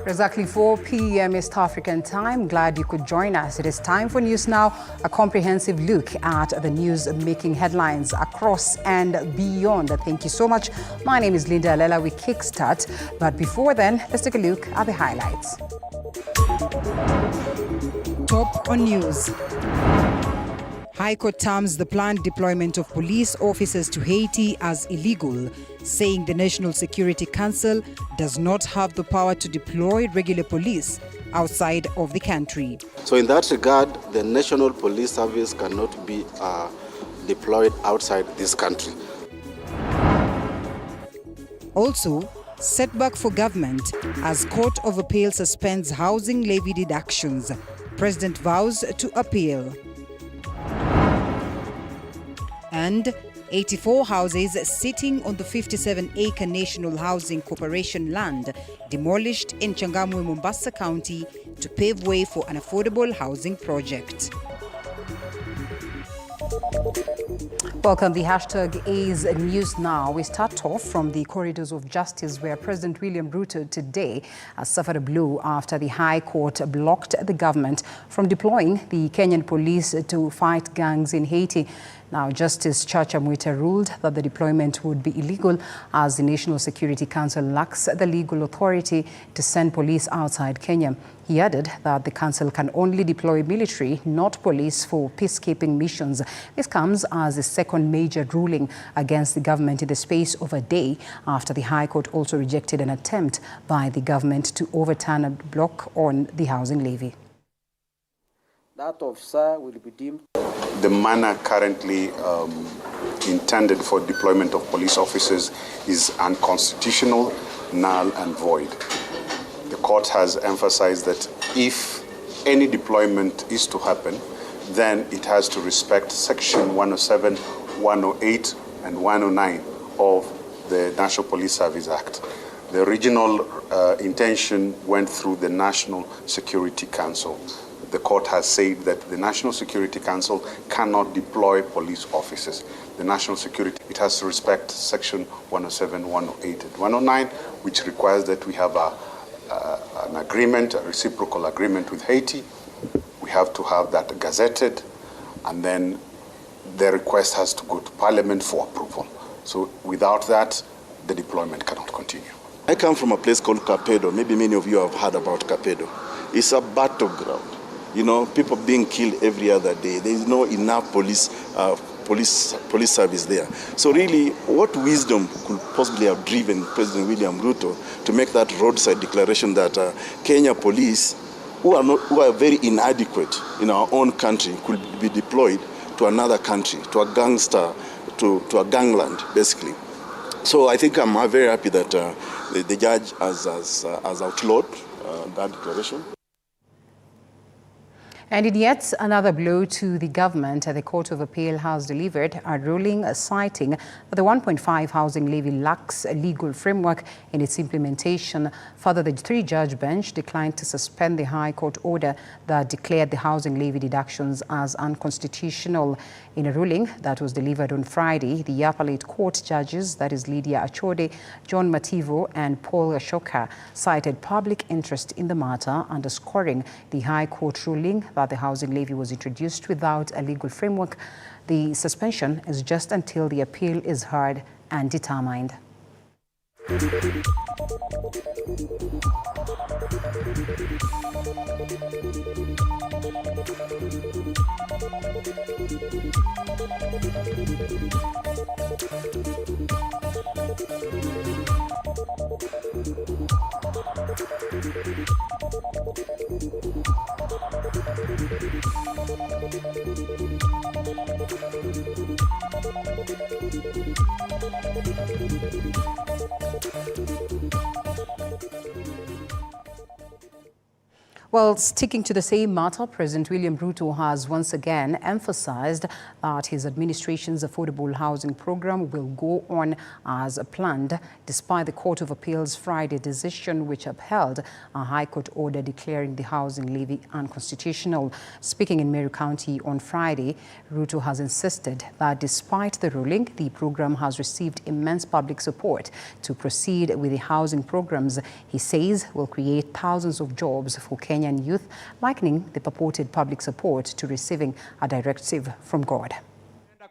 Exactly 4 p.m. East African time. Glad you could join us. It is time for News Now, a comprehensive look at the news making headlines across and beyond. Thank you so much. My name is Linda Alela. We kickstart. But before then, let's take a look at the highlights. Top on news. High Court terms the planned deployment of police officers to Haiti as illegal, saying the National Security Council does not have the power to deploy regular police outside of the country. So in that regard, the National Police Service cannot be deployed outside this country. Also, setback for government as Court of Appeal suspends housing levy deductions. President vows to appeal. And 84 houses sitting on the 57-acre National Housing Corporation land demolished in Changamwe, Mombasa County to pave way for an affordable housing project. Welcome. The hashtag is News Now. We start off from the corridors of justice, where President William Ruto today has suffered a blow after the High Court blocked the government from deploying the Kenyan police to fight gangs in Haiti. Now, Justice Chacha Mwita ruled that the deployment would be illegal as the National Security Council lacks the legal authority to send police outside Kenya. He added that the council can only deploy military, not police, for peacekeeping missions. This comes as a second major ruling against the government in the space of a day after the High Court also rejected an attempt by the government to overturn a block on the housing levy. That officer will be deemed. The manner currently intended for deployment of police officers is unconstitutional, null and void. The court has emphasized that if any deployment is to happen, then it has to respect Section 107, 108, and 109 of the National Police Service Act. The original intention went through the National Security Council. The court has said that the National Security Council cannot deploy police officers. The National Security, it has to respect Section 107, 108, and 109, which requires that we have an agreement, a reciprocal agreement with Haiti. We have to have that gazetted, and then the request has to go to Parliament for approval. So without that, the deployment cannot continue. I come from a place called Capedo. Maybe many of you have heard about Capedo. It's a battleground. You know, people being killed every other day. There is no enough police service there. So really, what wisdom could possibly have driven President William Ruto to make that roadside declaration that Kenya police, who are very inadequate in our own country, could be deployed to another country, to a gangster, to a gangland, basically. So I think I'm very happy that the judge has outlawed that declaration. And in yet another blow to the government, the Court of Appeal has delivered a ruling citing that the 1.5 housing levy lacks a legal framework in its implementation. Further, the three-judge bench declined to suspend the High Court order that declared the housing levy deductions as unconstitutional. In a ruling that was delivered on Friday, the appellate court judges, that is Lydia Achode, John Mativo, and Paul Ashoka, cited public interest in the matter, underscoring the High Court ruling that the housing levy was introduced without a legal framework. The suspension is just until the appeal is heard and determined. Well, sticking to the same matter, President William Ruto has once again emphasized that his administration's affordable housing program will go on as planned, despite the Court of Appeal's Friday decision, which upheld a High Court order declaring the housing levy unconstitutional. Speaking in Meru County on Friday, Ruto has insisted that despite the ruling, the program has received immense public support to proceed with the housing programs he says will create thousands of jobs for Kenyan youth, likening the purported public support to receiving a directive from God.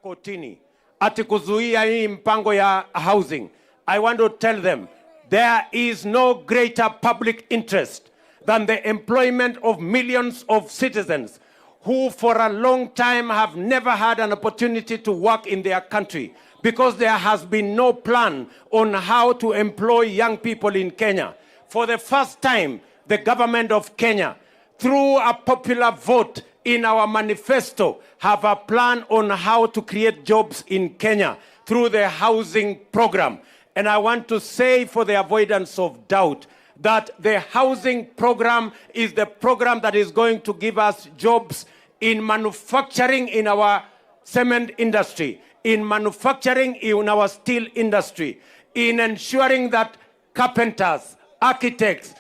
Kotini ati kuzuia hii mpango ya housing. I want to tell them there is no greater public interest than the employment of millions of citizens who for a long time have never had an opportunity to work in their country because there has been no plan on how to employ young people in Kenya. For the first time, the government of Kenya, through a popular vote in our manifesto, have a plan on how to create jobs in Kenya through the housing program. And I want to say, for the avoidance of doubt, that the housing program is the program that is going to give us jobs in manufacturing, in our cement industry, in manufacturing, in our steel industry, in ensuring that carpenters, architects,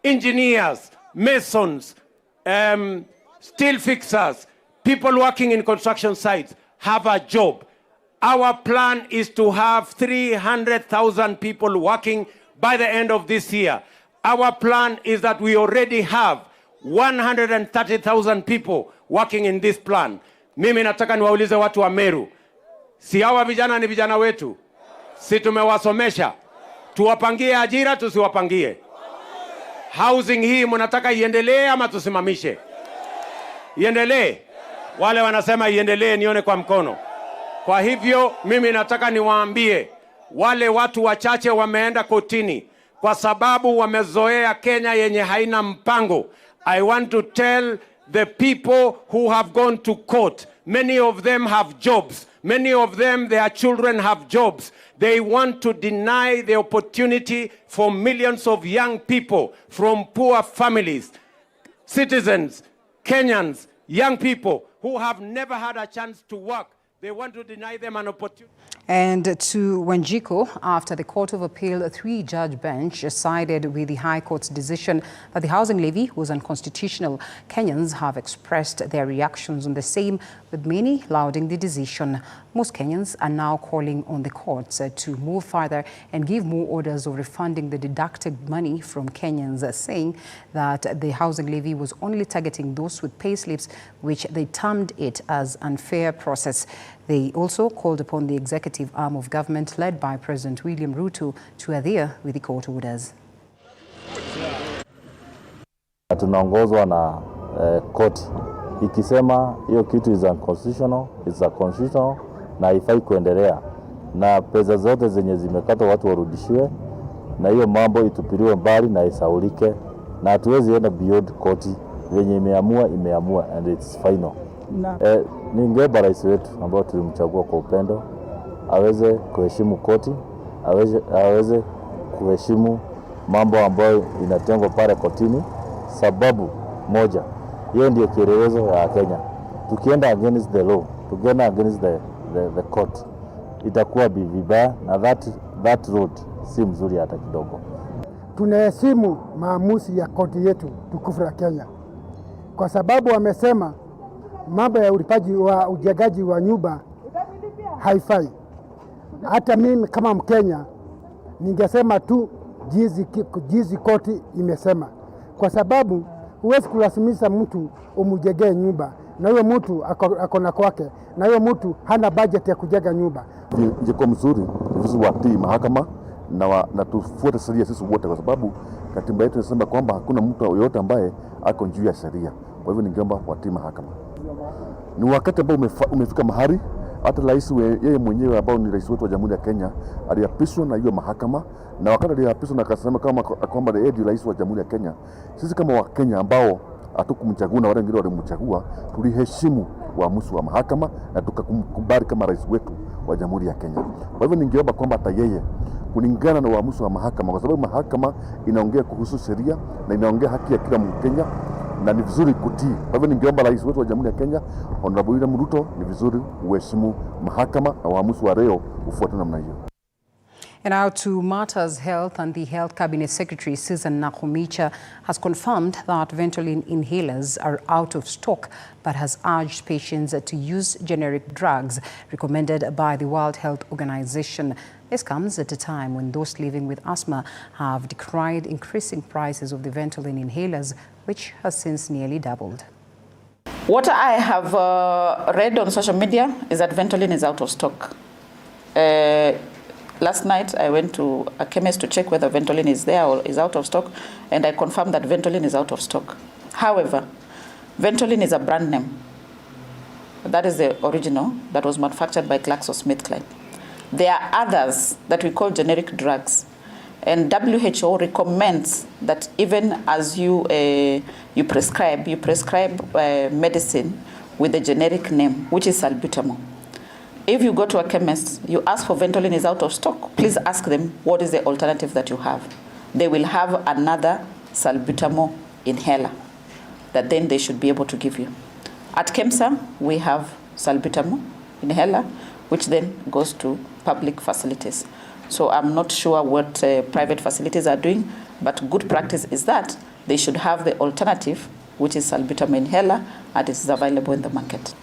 engineers, masons, steel fixers, people working in construction sites have a job. Our plan is to have 300,000 people working by the end of this year. Our plan is that we already have 130,000 people working in this plan. Mimi nataka niwaulize watu wa Meru, si hawa vijana ni vijana wetu? Si tumewasomesha? Tuwapangie ajira, tusiwapangie? Housing hii mnataka iendelee ama tusimamishe? Iendelee? Wale wanasema iendelee nione kwa mkono. Kwa hivyo mimi nataka niwaambie wale watu wachache wameenda kotini kwa sababu wamezoea Kenya yenye haina mpango. I want to tell the people who have gone to court, many of them have jobs. Many of them, their children have jobs. They want to deny the opportunity for millions of young people from poor families, citizens, Kenyans, young people who have never had a chance to work. They want to deny them an opportunity. And to Wanjiko, after the Court of Appeal, a three-judge bench sided with the High Court's decision that the housing levy was unconstitutional. Kenyans have expressed their reactions on the same, with many lauding the decision. Most Kenyans are now calling on the courts to move further and give more orders of refunding the deducted money from Kenyans, saying that the housing levy was only targeting those with payslips, which they termed it as unfair process. They also called upon the executive arm of government led by President William Ruto to adhere with the court orders. Tunaongozwa na koti ikisema hiyo kitu is unconstitutional, it's unconstitutional na haifai kuendelea, na pesa zote zenye zimekatwa watu warudishiwe, na hiyo mambo itupiliwe mbali na isaulike, na hatuwezi enda beyond koti. Venye imeamua and it's final. Ningeomba rais wetu ambao tulimchagua kwa upendo aweze kuheshimu koti, aweze kuheshimu mambo ambayo inatengwa pale kotini. Sababu moja, yeye ndiye kielelezo ya Kenya. Tukienda against the law, tukienda against the court, itakuwa vibaya, na that road si mzuri hata kidogo. Tunaheshimu maamuzi ya koti yetu tukufu ya Kenya, kwa sababu wamesema mambo ya ulipaji wa ujengaji wa nyumba haifai. Hata mimi kama Mkenya ningesema tu jizi koti imesema, kwa sababu huwezi kulazimisha mtu umujengee nyumba na huyo mtu akona kwake, na huyo mtu hana budget ya kujenga nyumba. Ingekuwa mzuri sisi watii mahakama na tufuate sheria sisi wote, kwa sababu katiba yetu inasema kwamba hakuna mtu yoyote ambaye ako juu ya sheria. Kwa hivyo ningeomba watii mahakama. Ni wakati ambao umefika mahali hata rais yeye mwenyewe ambao ni rais wetu wa Jamhuri ya Kenya aliapishwa na hiyo mahakama, na wakati aliapishwa na akasema kwamba yeye ndiye rais wa Jamhuri ya Kenya. Sisi kama Wakenya ambao hatukumchagua na wale wengine walimchagua, tuliheshimu uamuzi wa mahakama na tukakubali kama rais wetu wa Jamhuri ya Kenya. Kwa hivyo ningeomba kwamba hata yeye kulingana na uamuzi wa mahakama, kwa sababu mahakama inaongea kuhusu sheria na inaongea haki ya kila Mkenya, na ni vizuri kutii. Kwa hivyo ningeomba rais wetu wa Jamhuri ya Kenya, Honorable William Ruto, ni vizuri uheshimu mahakama na uamuzi wa leo ufuate namna hiyo. And now to matters health, and the Health Cabinet Secretary Susan Nakhumicha has confirmed that Ventolin inhalers are out of stock, but has urged patients to use generic drugs recommended by the World Health Organization. This comes at a time when those living with asthma have decried increasing prices of the Ventolin inhalers, which has since nearly doubled. What I have read on social media is that Ventolin is out of stock. Last night, I went to a chemist to check whether Ventolin is there or is out of stock, and I confirmed that Ventolin is out of stock. However, Ventolin is a brand name. That is the original that was manufactured by GlaxoSmithKline. There are others that we call generic drugs, and WHO recommends that even as you prescribe medicine with a generic name, which is salbutamol. If you go to a chemist, you ask for Ventolin is out of stock, please ask them what is the alternative that you have. They will have another salbutamol inhaler that then they should be able to give you. At KEMSA, we have salbutamol inhaler, which then goes to public facilities. So I'm not sure what private facilities are doing, but good practice is that they should have the alternative, which is salbutamol inhaler, and it is available in the market.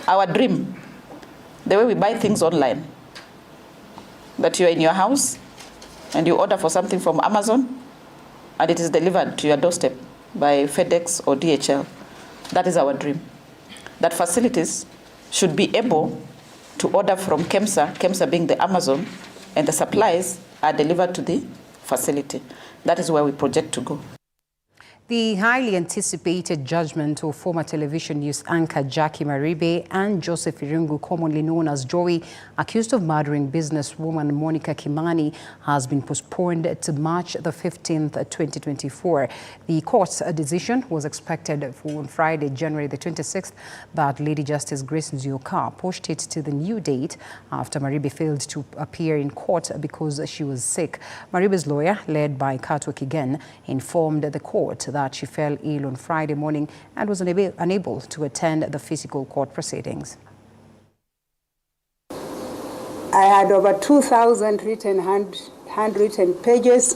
Our dream, the way we buy things online, that you're in your house and you order for something from Amazon and it is delivered to your doorstep by FedEx or DHL. That is our dream. That facilities should be able to order from KEMSA, KEMSA being the Amazon, and the supplies are delivered to the facility. That is where we project to go. The highly anticipated judgment of former television news anchor Jackie Maribe and Joseph Irungu, commonly known as Joey, accused of murdering businesswoman Monica Kimani, has been postponed to March the 15th, 2024. The court's decision was expected on Friday, January the 26th, but Lady Justice Grace Nzioka pushed it to the new date after Maribe failed to appear in court because she was sick. Maribe's lawyer, led by Katwa Kigen, informed the court that she fell ill on Friday morning and was unable to attend the physical court proceedings. I had over 2,000 handwritten pages,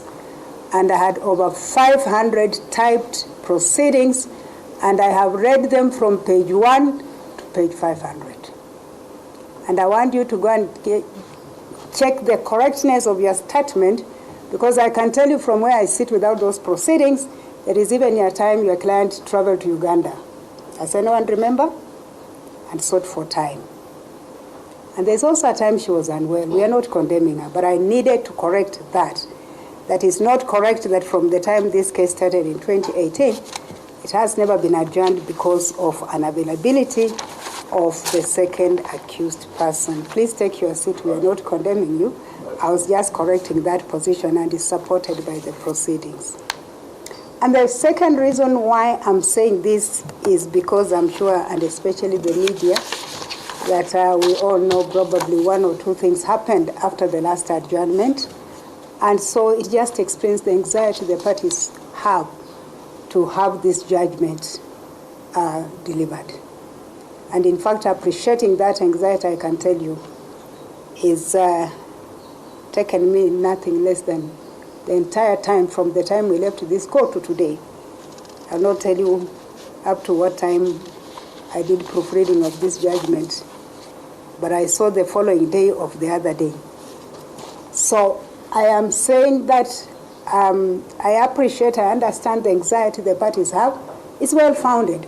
and I had over 500 typed proceedings, and I have read them from page 1 to page 500. And I want you to go and check the correctness of your statement, because I can tell you from where I sit without those proceedings, there is even a time your client traveled to Uganda. Does anyone remember? And sought for time. And there's also a time she was unwell. We are not condemning her, but I needed to correct that. That is not correct that from the time this case started in 2018, it has never been adjourned because of unavailability of the second accused person. Please take your seat. We are not condemning you. I was just correcting that position, and is supported by the proceedings. And the second reason why I'm saying this is because I'm sure, and especially the media, that we all know probably one or two things happened after the last adjournment. And so it just explains the anxiety the parties have to have this judgment delivered. And in fact, appreciating that anxiety, I can tell you, is taken me nothing less than the entire time from the time we left this court to today. I'll not tell you up to what time I did proofreading of this judgment, but I saw the following day of the other day. So I am saying that I appreciate, I understand the anxiety the parties have. It's well-founded.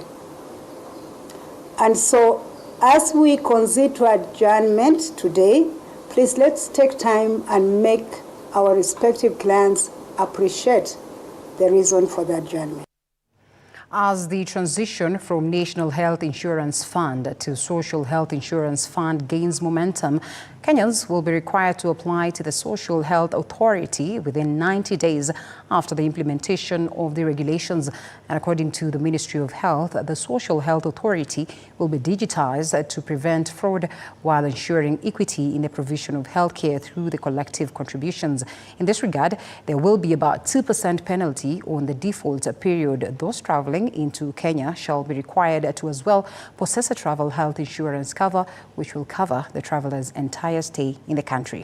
And so as we concede to adjournment today, please let's take time and make our respective clients appreciate the reason for that adjournment. As the transition from National Health Insurance Fund to Social Health Insurance Fund gains momentum, Kenyans will be required to apply to the Social Health Authority within 90 days after the implementation of the regulations. And according to the Ministry of Health, the Social Health Authority will be digitized to prevent fraud while ensuring equity in the provision of healthcare through the collective contributions. In this regard, there will be about 2% penalty on the default period. Those traveling into Kenya shall be required to as well possess a travel health insurance cover, which will cover the traveler's entire stay in the country.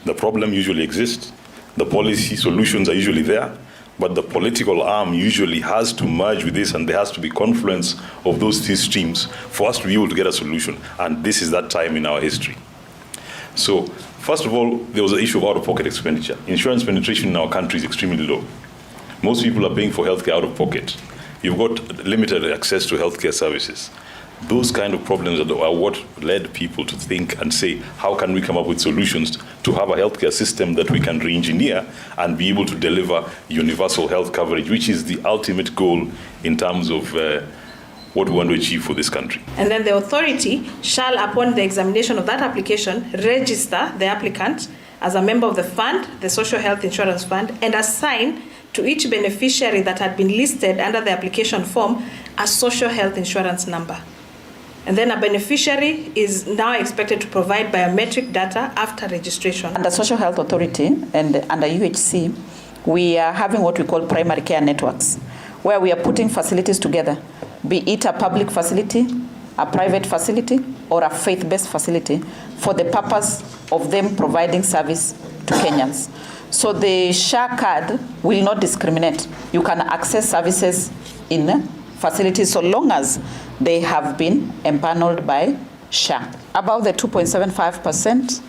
The problem usually exists. The policy solutions are usually there, but the political arm usually has to merge with this, and there has to be confluence of those two streams for us to be able to get a solution. And this is that time in our history. So, first of all, there was the issue of out-of-pocket expenditure. Insurance penetration in our country is extremely low. Most people are paying for healthcare out of pocket. You've got limited access to healthcare services. Those kind of problems are what led people to think and say, how can we come up with solutions to have a healthcare system that we can re-engineer and be able to deliver universal health coverage, which is the ultimate goal in terms of what we want to achieve for this country. And then the authority shall, upon the examination of that application, register the applicant as a member of the fund, the Social Health Insurance Fund, and assign to each beneficiary that had been listed under the application form a social health insurance number. And then a beneficiary is now expected to provide biometric data after registration. Under Social Health Authority and under UHC, we are having what we call primary care networks, where we are putting facilities together, be it a public facility, a private facility, or a faith-based facility, for the purpose of them providing service to Kenyans. So the SHA card will not discriminate. You can access services in facilities so long as they have been empaneled by SHA. About the 2.75%,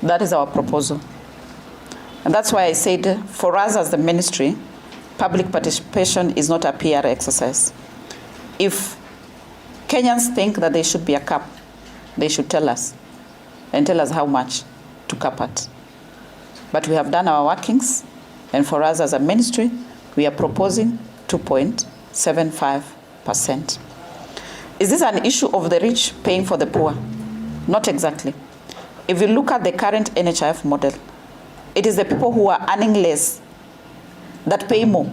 that is our proposal. And that's why I said, for us as the ministry, public participation is not a PR exercise. If Kenyans think that there should be a cap, they should tell us, and tell us how much to cap at. But we have done our workings, and for us as a ministry, we are proposing 2.75%. Is this an issue of the rich paying for the poor? Not exactly. If you look at the current NHIF model, it is the people who are earning less that pay more.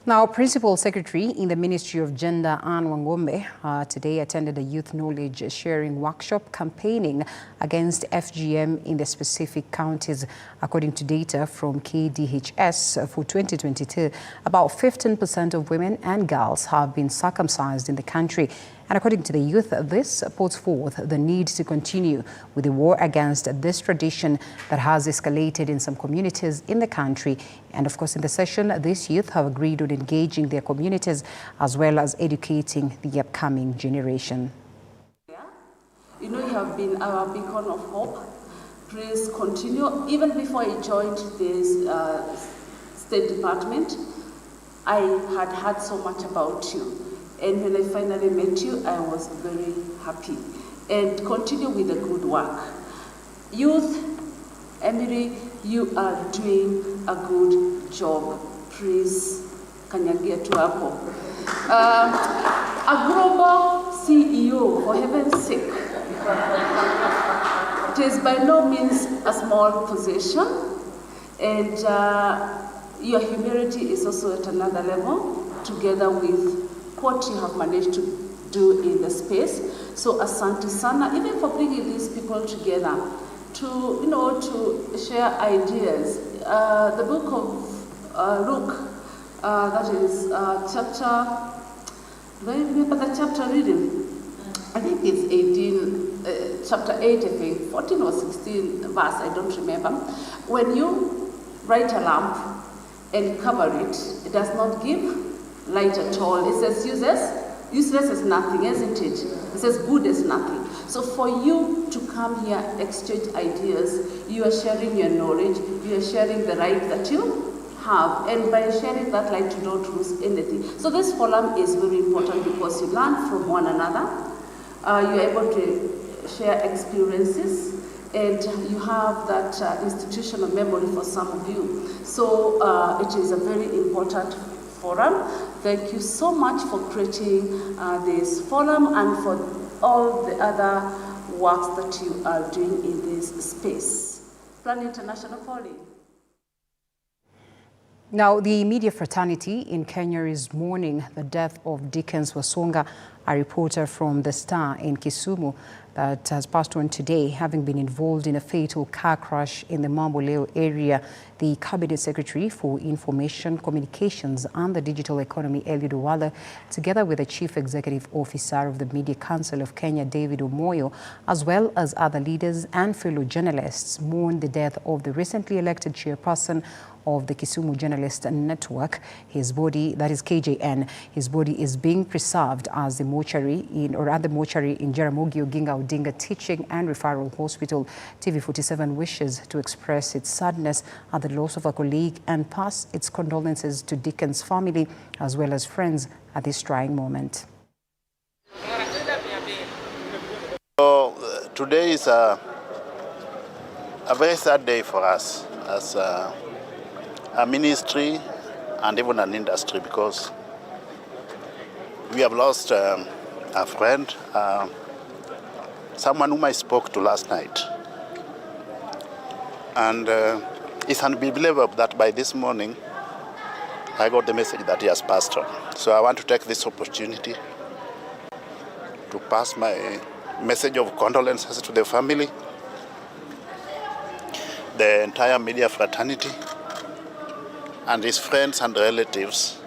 Now, Principal Secretary in the Ministry of Gender, Anne Wangombe, today attended a youth knowledge sharing workshop campaigning against FGM in the specific counties. According to data from KDHS for 2022, about 15% of women and girls have been circumcised in the country. And according to the youth, this puts forth the need to continue with the war against this tradition that has escalated in some communities in the country. And of course, in the session, these youth have agreed on engaging their communities as well as educating the upcoming generation. You know, you have been our beacon of hope. Please continue. Even before I joined this State Department, I had heard so much about you. And when I finally met you, I was very happy. And continue with the good work. Youth, Emily, you are doing a good job. Please, kanyagia tu hapo. A global CEO, for heaven's sake. It is by no means a small position. And your humility is also at another level, together with what you have managed to do in the space. So asante sana, even for bringing these people together to, you know, to share ideas. The book of Luke, that is chapter, do I remember the chapter reading? I think it's 18, chapter 8, I think, 14 or 16 verse, I don't remember. When you light a lamp and cover it, it does not give light at all. It says useless is nothing, isn't it? It says good is nothing. So for you to come here, exchange ideas, you are sharing your knowledge, you are sharing the right that you have, and by sharing that light, you don't lose anything. So this forum is very important because you learn from one another, you're able to share experiences, and you have that institutional memory for some of you. So it is a very important forum. Thank you so much for creating this forum and for all the other works that you are doing in this space. Plan International calling. Now, the media fraternity in Kenya is mourning the death of Dickens Wasonga, a reporter from The Star in Kisumu that has passed on today, having been involved in a fatal car crash in the Mamboleo area. The Cabinet Secretary for Information, Communications and the Digital Economy, Eliud Owalo, together with the Chief Executive Officer of the Media Council of Kenya, David Omoyo, as well as other leaders and fellow journalists, mourned the death of the recently elected chairperson of the Kisumu Journalist Network. His body, that is KJN, his body is being preserved as the mortuary in Jaramogi Oginga Odinga Teaching and Referral Hospital. TV47 wishes to express its sadness at the loss of a colleague and pass its condolences to Dickens' family as well as friends at this trying moment. So, today is a very sad day for us as a ministry and even an industry, because we have lost a friend, someone whom I spoke to last night. And it's unbelievable that by this morning I got the message that he has passed on. So I want to take this opportunity to pass my message of condolences to the family, the entire media fraternity, and his friends and relatives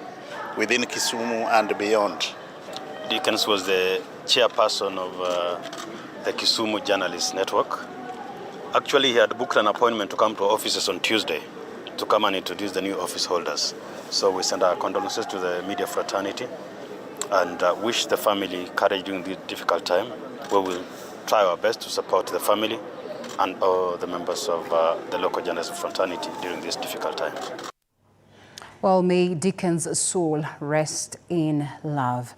within Kisumu and beyond. Dickens was the chairperson of the Kisumu Journalist Network. Actually, he had booked an appointment to come to offices on Tuesday to come and introduce the new office holders. So we send our condolences to the media fraternity and wish the family courage during this difficult time. We will try our best to support the family and all the members of the local journalist fraternity during this difficult time. Well, may Dickens' soul rest in love.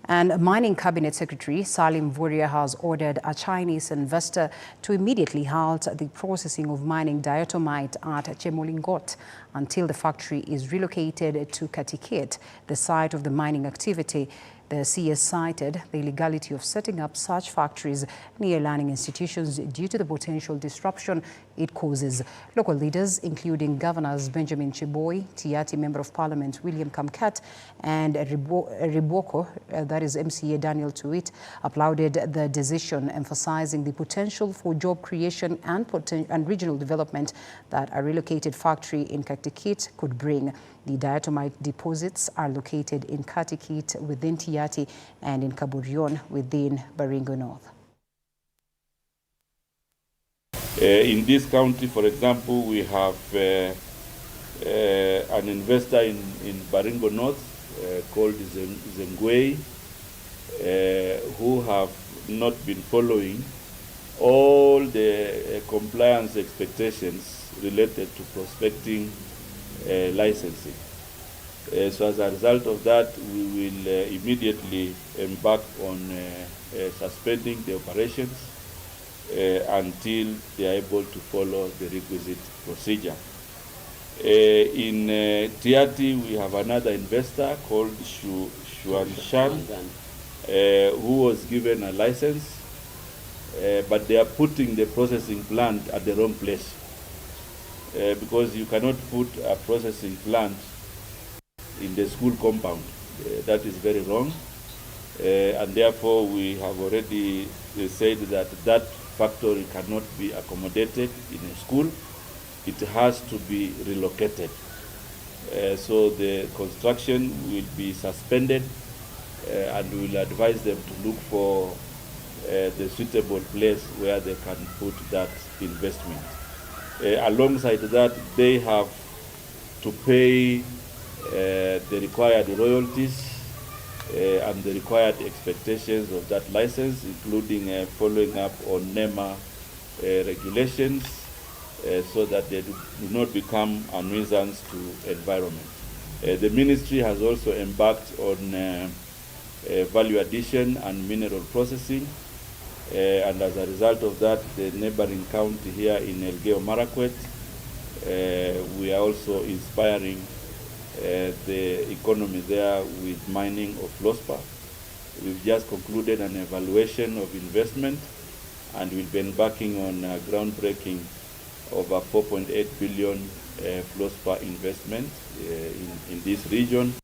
And Mining Cabinet Secretary Salim Vuria has ordered a Chinese investor to immediately halt the processing of mining diatomite at Chemolingot until the factory is relocated to Katikit, the site of the mining activity. The CS cited the illegality of setting up such factories near learning institutions due to the potential disruption it causes. Local leaders, including Governors Benjamin Chiboi, Tiati Member of Parliament William Kamkat, and Riboko, that is MCA Daniel Tuit, applauded the decision, emphasizing the potential for job creation and regional development that a relocated factory in Katikit could bring. The diatomite deposits are located in Katikit within Tiati and in Kaburion within Baringo North. In this county, for example, we have an investor in Baringo North called Zengwei, who have not been following all the compliance expectations related to prospecting licensing. So as a result of that, we will immediately embark on suspending the operations until they are able to follow the requisite procedure. In Tiati, we have another investor called Xuanshan, who was given a license, but they are putting the processing plant at the wrong place. Because you cannot put a processing plant in the school compound. That is very wrong. And therefore, we have already said that that factory cannot be accommodated in a school. It has to be relocated. So the construction will be suspended and we will advise them to look for the suitable place where they can put that investment. Alongside that, they have to pay the required royalties and the required expectations of that license, including following up on NEMA regulations so that they do not become a nuisance to environment. The ministry has also embarked on value addition and mineral processing. And as a result of that, the neighboring county here in Elgeyo Marakwet, we are also inspiring the economy there with mining of fluorspar. We've just concluded an evaluation of investment and we'll be embarking on groundbreaking of a 4.8 billion FLOSPA investment in this region.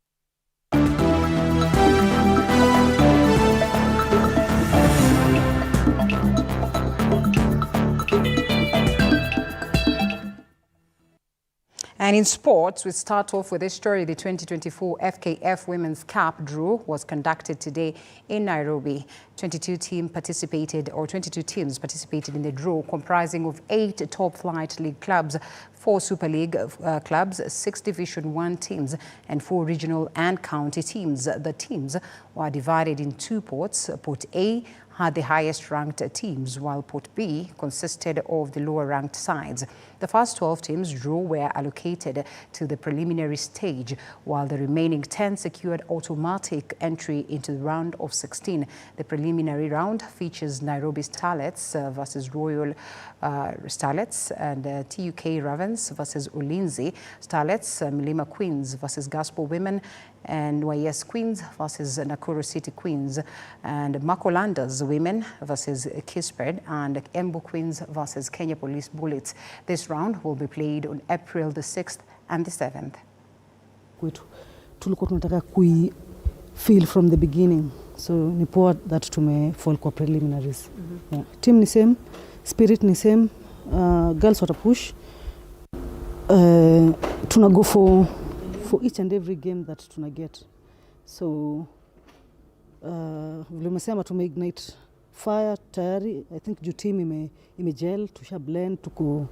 And in sports, we start off with this story. The 2024 FKF Women's Cup draw was conducted today in Nairobi. 22 teams participated in the draw, comprising of 8 top-flight league clubs, 4 Super League clubs, 6 Division 1 teams, and 4 regional and county teams. The teams were divided in 2 pots. Pot A had the highest-ranked teams, while Pot B consisted of the lower-ranked sides. The first 12 teams draw were allocated to the preliminary stage, while the remaining 10 secured automatic entry into the round of 16. The preliminary round features Nairobi Starlets versus Royal Starlets, and TUK Ravens versus Ulinzi Starlets, Milima Queens versus Gospel Women, and YS Queens versus Nakuru City Queens, and Makolandas Women versus Kisperd, and Embu Queens versus Kenya Police Bullets. This round will be played on April the 6th and the 7th. Tulikuwa tunataka feel from the beginning, so ni poa that tumefall kwa preliminaries. Yeah. Team ni same, spirit ni same, girls watapush. Tuna go for each and every game that tuna get. So vile umesema tumeignite fire tayari. I think juu team imegel, tusha blend, tuko